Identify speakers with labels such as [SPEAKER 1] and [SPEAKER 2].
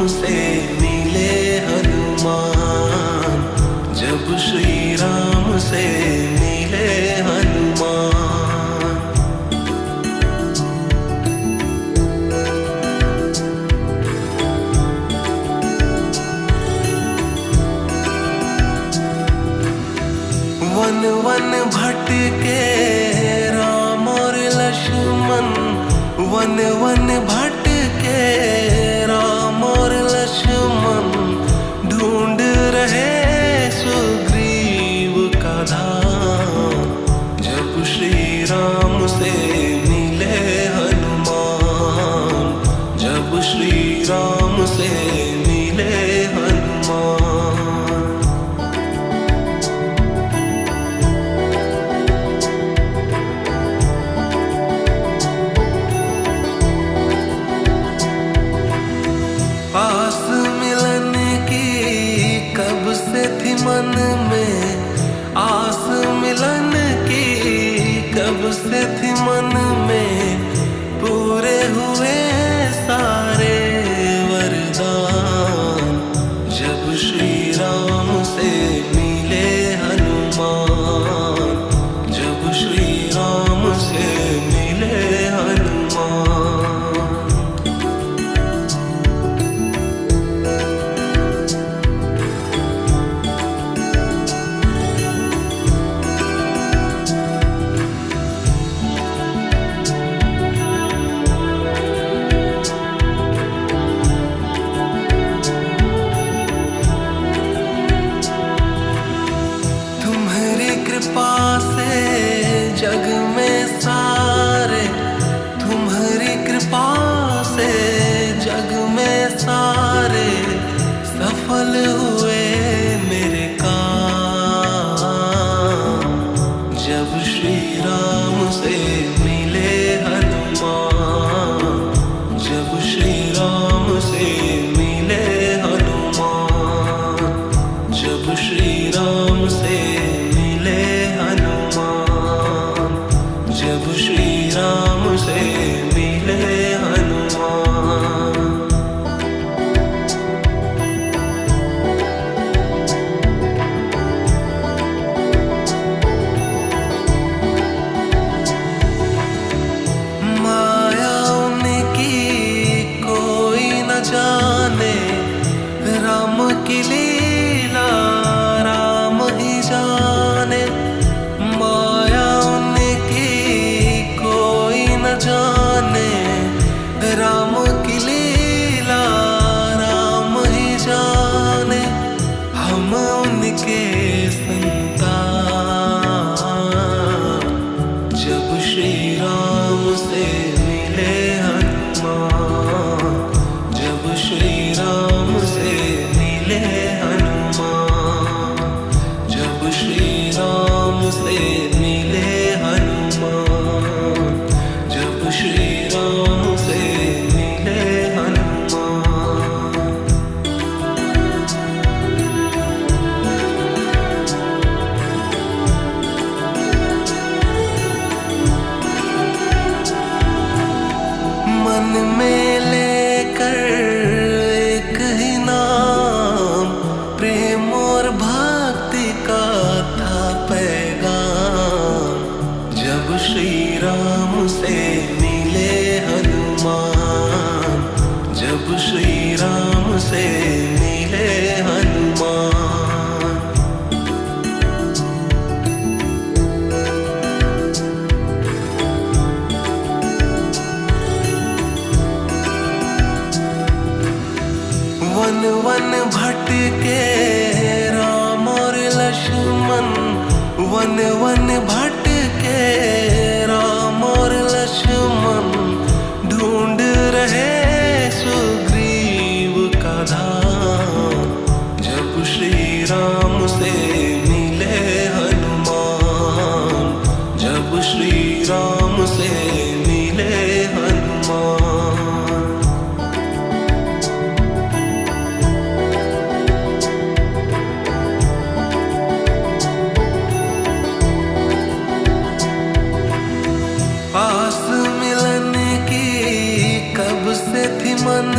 [SPEAKER 1] से मिले हनुमान, जब श्री राम से मिले हनुमान। वन वन भटके राम और लक्ष्मण, वन वन भटके राम और लक्ष्मण, ढूंढ रहे सुग्रीव का धाम, जब श्री राम से मिले हनुमान, जब श्री राम से मिले हनुमान। पास मिलन की कब से थी मन में, आस मिलन की कब से थी मन में, पूरे हुए सारे वरदान, जब श्री राम से मिले हनुमान, जब श्री राम से मिले हनुमान। कृपा से जग में सारे, तुम्हारी कृपा से जग में सारे, सफल हुए मेरे काम, जब श्री राम से मिले हनुमान, जब श्री राम से मिले हनुमान, जब श्री राम से जब श्री राम से मिले हनुमान। माया उनकी कोई न जाने, राम की लीला राम ही जाने, माया जाने, राम की लीला राम ही जाने, हम उनके संतान, जब श्री राम से मिले हनुमान, जब श्री राम से मिले हनुमान, जब श्री राम से मिले हनुमान, जब श्री राम से मिले हनुमान। मन में लेकर एक ही नाम, प्रेम और भक्ति का था पैगाम, जब श्री राम से मिले हनुमान, जब श्री राम से मिले हनुमान। वन वन भटके राम और लक्ष्मण, वन वन भटके राम और लक्ष्मण, ढूंढ रहे सुग्रीव का धाम, जब श्री राम से मिले हनुमान, जब श्री राम से मिले हनुमान। पास मिलन की कब से थी मन